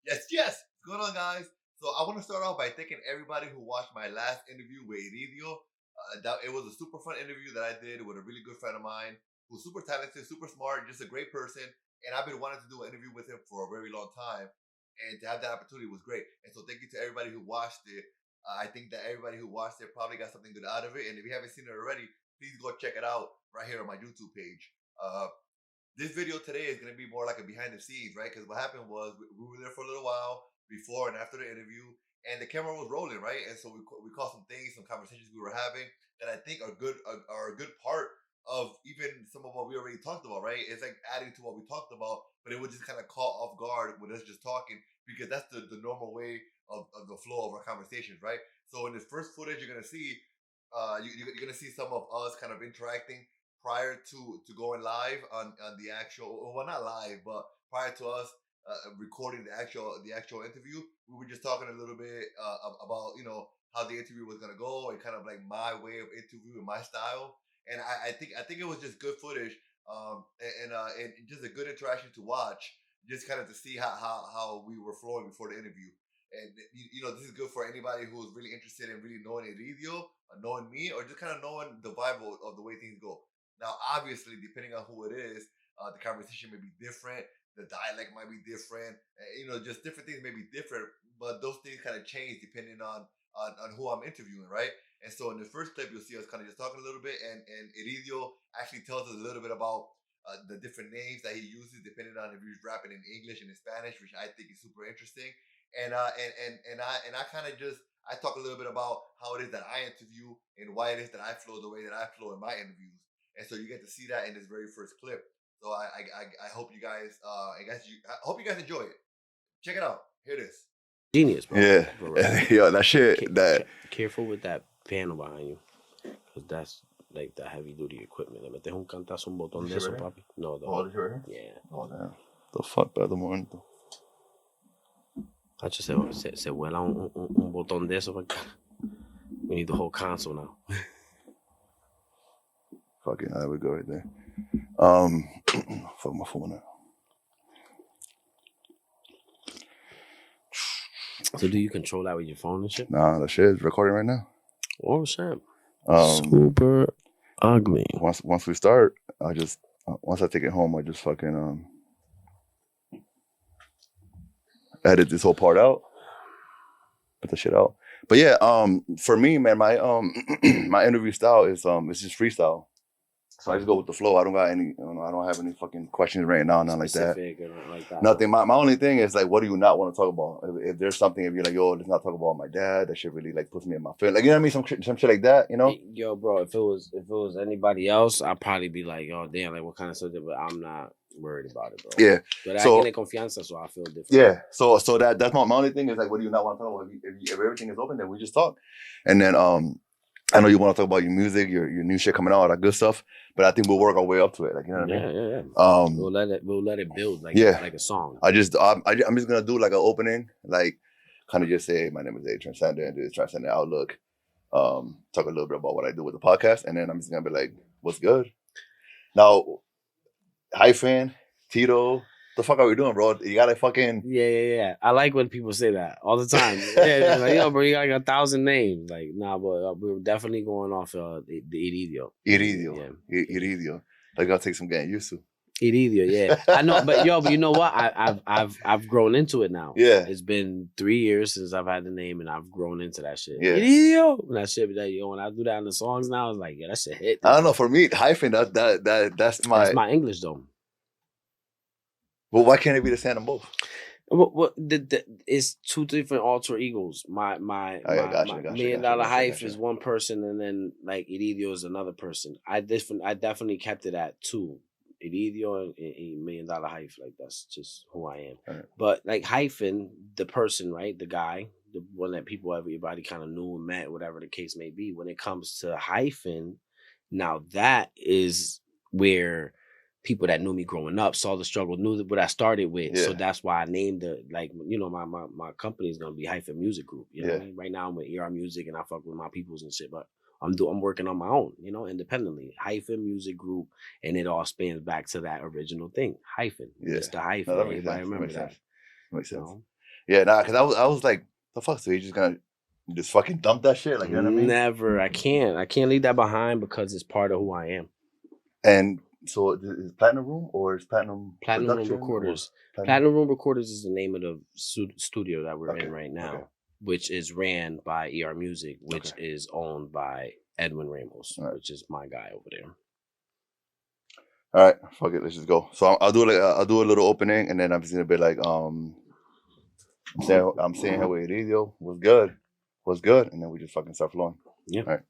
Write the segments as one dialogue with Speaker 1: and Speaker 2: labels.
Speaker 1: Yes, yes. What's going on, guys? So I want to start off by thanking everybody who watched my last interview with Iridio. It was a super fun interview that I did with a really good friend of mine who's super talented, super smart, just a great person. And I've been wanting to do an interview with him for a very long time. And to have that opportunity was great. And so thank you to everybody who watched it. I think that everybody who watched it probably got something good out of it. And if you haven't seen it already, please go check it out right here on my YouTube page. This video today is going to be more like a behind the scenes, right? Because what happened was we were there for a little while before and after the interview, and the camera was rolling, right? And so we caught some things, some conversations we were having that I think are good, are a good part of even some of what we already talked about, right? It's like adding to what we talked about, but it was just kind of caught off guard with us just talking because that's the normal way of the flow of our conversations, right? So in this first footage, you're gonna see, you're gonna see some of us kind of interacting prior to going live on the actual, well, not live, but prior to us recording the actual interview. We were just talking a little bit about how the interview was gonna go and kind of like my way of interviewing, my style. And I think it was just good footage, and just a good interaction to watch, just kind of to see how we were flowing before the interview. And this is good for anybody who's really interested in really knowing Iridio, knowing me, or just kind of knowing the vibe of the way things go. Now, obviously, depending on who it is, the conversation may be different. The dialect might be different. Just different things may be different. But those things kind of change depending on who I'm interviewing, right? And so in the first clip, you'll see us kind of just talking a little bit, and Iridio actually tells us a little bit about the different names that he uses depending on if he's rapping in English and in Spanish, which I think is super interesting. And I kind of just I talk a little bit about how it is that I interview and why it is that I flow the way that I flow in my interviews. And so you get to see that in this very first clip. So I hope you guys I hope you guys enjoy it. Check it out. Here it is.
Speaker 2: Genius, bro.
Speaker 3: Yeah, yo, that shit.
Speaker 2: Careful with that piano behind you, because that's like the heavy duty equipment. Le metes un cantazo, un botón de eso, papi. No,
Speaker 3: Oh, this right here?
Speaker 2: yeah.
Speaker 3: Oh, damn. The fuck, Pedro Momento.
Speaker 2: Se vuela un botón de eso. We need the whole console now.
Speaker 3: Fucking, there we go right there. Fuck my phone now.
Speaker 2: So do you control that with your phone and shit?
Speaker 3: Nah, that shit is recording right now.
Speaker 2: Oh shit. Super ugly.
Speaker 3: Once we start, once I take it home, I just fucking edit this whole part out, put the shit out. But yeah, for me, man, my my interview style is it's just freestyle. So I just go with the flow. I don't got any, I don't have any fucking questions right now, nothing like that.
Speaker 2: Like that.
Speaker 3: Nothing. My only thing is like, what do you not want to talk about? If there's something, if you're like, yo, let's not talk about my dad, that shit really like puts me in my feelings. Like, you know what I mean? Some shit like that, you know?
Speaker 2: Yo, bro, if it was anybody else, I'd probably be like, oh damn, like what kind of subject? But I'm not worried about it, bro.
Speaker 3: Yeah.
Speaker 2: But I tiene confianza, so I feel different.
Speaker 3: Yeah. So that's my only thing is like, what do you not want to talk about? If everything is open, then we just talk. And then I know you want to talk about your music, your new shit coming out, all that good stuff. But I think we'll work our way up to it. Like, you know what I mean?
Speaker 2: Yeah. We'll let it build like a song.
Speaker 3: I'm just gonna do like an opening, like kind of just say, my name is Tranzcendent, this is Tranzcendent Outlook. Talk a little bit about what I do with the podcast, and then I'm just gonna be like, what's good? Now, hyphen, Tito, the fuck are we doing, bro? You gotta fucking
Speaker 2: yeah. I like when people say that all the time. Yeah, like, yo, bro, you got like 1,000 names. Like, nah, but we're definitely going off the Iridio.
Speaker 3: Iridio. I gotta take some getting used to.
Speaker 2: Iridio, yeah. I know, but you know what? I've grown into it now.
Speaker 3: Yeah.
Speaker 2: It's been 3 years since I've had the name, and I've grown into that shit.
Speaker 3: Yeah.
Speaker 2: Iridio. And that shit, when I do that in the songs now, it's like, yeah, that shit hit.
Speaker 3: I don't know. For me, hyphen, that's my
Speaker 2: English though.
Speaker 3: Well, why can't it be the same on both?
Speaker 2: Well, it's two different alter egos. My $1 Million Hype is one person, and then like Iridio is another person. I definitely kept it at two. Iridio and $1 Million Hype, like that's just who I am.
Speaker 3: Right.
Speaker 2: But like hyphen, the person, right, the guy, the one that everybody kind of knew and met, whatever the case may be. When it comes to hyphen, now that is where people that knew me growing up saw the struggle, knew what I started with.
Speaker 3: Yeah.
Speaker 2: So that's why I named it, like, my company is gonna be Hyphen Music Group. You know what I mean? Right now I'm with ER Music and I fuck with my peoples and shit, but I'm working on my own, independently. Hyphen Music Group, and it all spans back to that original thing. Hyphen. It's the hyphen.
Speaker 3: No,
Speaker 2: Everybody remember that.
Speaker 3: Makes sense. Yeah, nah, because I was like, the fuck, so you just gonna just fucking dump that shit? Like, you know what I mean?
Speaker 2: Never. I can't leave that behind because it's part of who I am.
Speaker 3: And so is Platinum Room or is Platinum
Speaker 2: Room Recorders? Platinum Room Recorders is the name of the studio that we're in right now, which is ran by ER Music, which is owned by Edwin Ramos, which is my guy over there.
Speaker 3: All right, fuck it, let's just go. So I'll do a little opening, and then I'm just gonna be like, I'm saying how Iridio was good, and then we just fucking start flowing.
Speaker 2: Yeah.
Speaker 3: All right.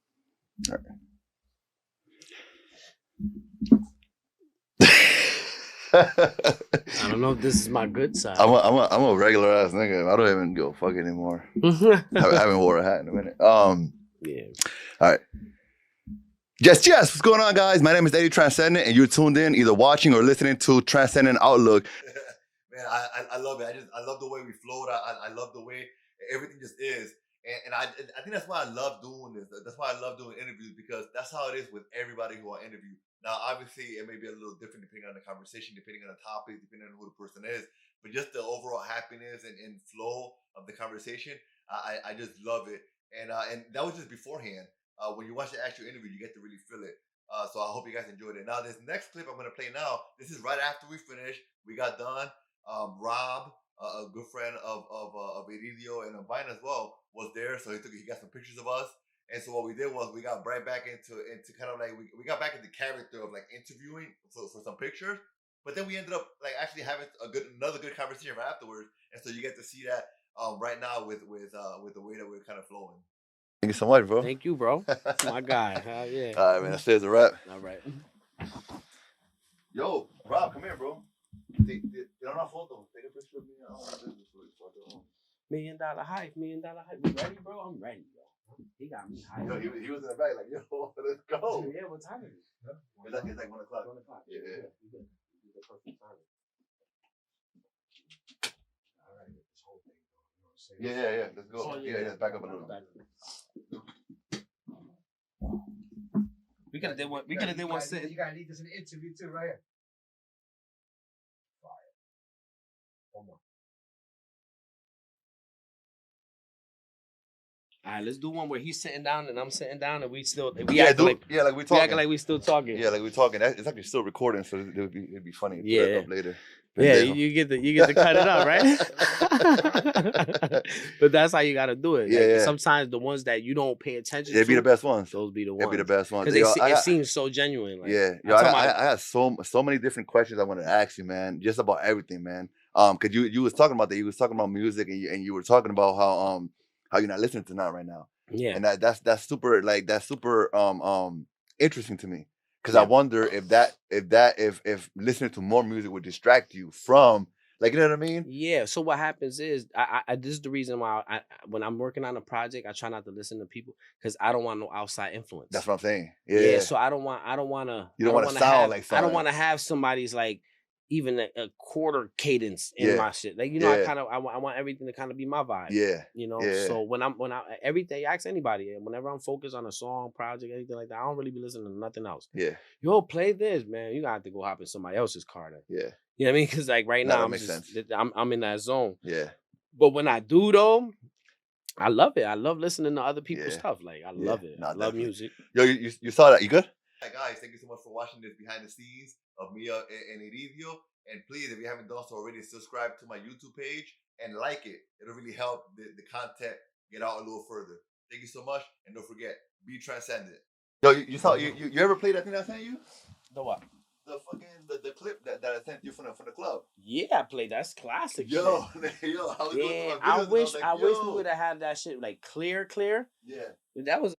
Speaker 2: I don't know if this is my good side.
Speaker 3: I'm a regular ass nigga. I don't even go fuck anymore. I haven't wore a hat in a minute.
Speaker 2: Yeah.
Speaker 3: All right. Yes. What's going on, guys? My name is Eddie Tranzcendent, and you're tuned in, either watching or listening to Tranzcendent Outlook.
Speaker 1: Man, I love it. I love the way we float. I love the way everything just is. And I think that's why I love doing this. That's why I love doing interviews, because that's how it is with everybody who I interview. Now, obviously, it may be a little different depending on the conversation, depending on the topic, depending on who the person is. But just the overall happiness and flow of the conversation, I just love it. And that was just beforehand. When you watch the actual interview, you get to really feel it. So I hope you guys enjoyed it. Now, this next clip I'm going to play now, this is right after we finished. We got done. Rob, a good friend of Iridio and Vine as well, was there. So he got some pictures of us. And so what we did was we got right back into kind of like, we got back into character of like interviewing for some pictures. But then we ended up like actually having another good conversation right afterwards. And so you get to see that right now with the way that we're kind of flowing.
Speaker 3: Thank you so much, bro.
Speaker 2: Thank you, bro. My guy. Yeah.
Speaker 3: All right, man. That says a wrap.
Speaker 2: All right.
Speaker 3: Yo, Rob, come here, bro. Take una foto. Take a picture of me. I want to
Speaker 2: $1 million hype. $1 million hype. You ready, bro? I'm ready, yo. He got me hyped.
Speaker 3: Yo, he was in the back like, yo, let's go.
Speaker 2: Yeah, what time is it?
Speaker 3: It's like 1 o'clock.
Speaker 2: 1 o'clock.
Speaker 3: Yeah.
Speaker 2: The perfect timing. All right, this whole thing, you know what I'm saying?
Speaker 3: Yeah. Let's go. Yeah. Back up a little. We could have did one sitting.
Speaker 2: You gotta lead this in the interview too, right? Fire. One more. All right, let's do one where he's sitting down and I'm sitting down and we act like we talking. We act like we still talking.
Speaker 3: Yeah, like we talking. It's actually still recording, so it'd be funny.
Speaker 2: Yeah.
Speaker 3: Put it up later.
Speaker 2: Yeah, you get to cut it up, right? But that's how you got to do it.
Speaker 3: Yeah.
Speaker 2: Sometimes the ones that you don't pay attention to,
Speaker 3: they be the best ones.
Speaker 2: Those be the ones.
Speaker 3: They be the best ones.
Speaker 2: Because it seems so genuine. Like,
Speaker 3: yeah. Yo, I had so many different questions I wanted to ask you, man. Just about everything, man. Cause you was talking about that. You was talking about music, and you were talking about how you're not listening to that right now.
Speaker 2: Yeah.
Speaker 3: And that's super interesting to me. Because I wonder if listening to more music would distract you from, like, you know what I mean?
Speaker 2: Yeah. So what happens is, I this is the reason why when I'm working on a project, I try not to listen to people because I don't want no outside influence.
Speaker 3: That's what I'm saying. Yeah.
Speaker 2: So I don't want to.
Speaker 3: You don't want to sound like something.
Speaker 2: I don't want to have somebody's like even a quarter cadence in my shit. Like, you know, I want everything to kind of be my vibe.
Speaker 3: Yeah.
Speaker 2: You know, so when I every day, ask anybody, whenever I'm focused on a song, project, anything like that, I don't really be listening to nothing else.
Speaker 3: Yeah.
Speaker 2: Yo, play this, man. You got to go hop in somebody else's car then.
Speaker 3: Yeah.
Speaker 2: You know what I mean? Because like right now, I'm in that zone.
Speaker 3: Yeah.
Speaker 2: But when I do though, I love it. I love listening to other people's stuff. Like I love it. I love music.
Speaker 3: Yo, you saw that? You good?
Speaker 1: Hi guys, thank you so much for watching this behind the scenes of me and Iridio. And please, if you haven't done so already, subscribe to my YouTube page and like it. It'll really help the content get out a little further. Thank you so much, and don't forget, be transcendent.
Speaker 3: Yo, you saw you ever played that thing I sent you?
Speaker 2: The what?
Speaker 3: The fucking the clip that I sent you from the club.
Speaker 2: Yeah, I played. That's classic.
Speaker 3: Yo,
Speaker 2: shit.
Speaker 3: yo,
Speaker 2: I wish we would have had that shit like clear.
Speaker 3: Yeah,
Speaker 2: that was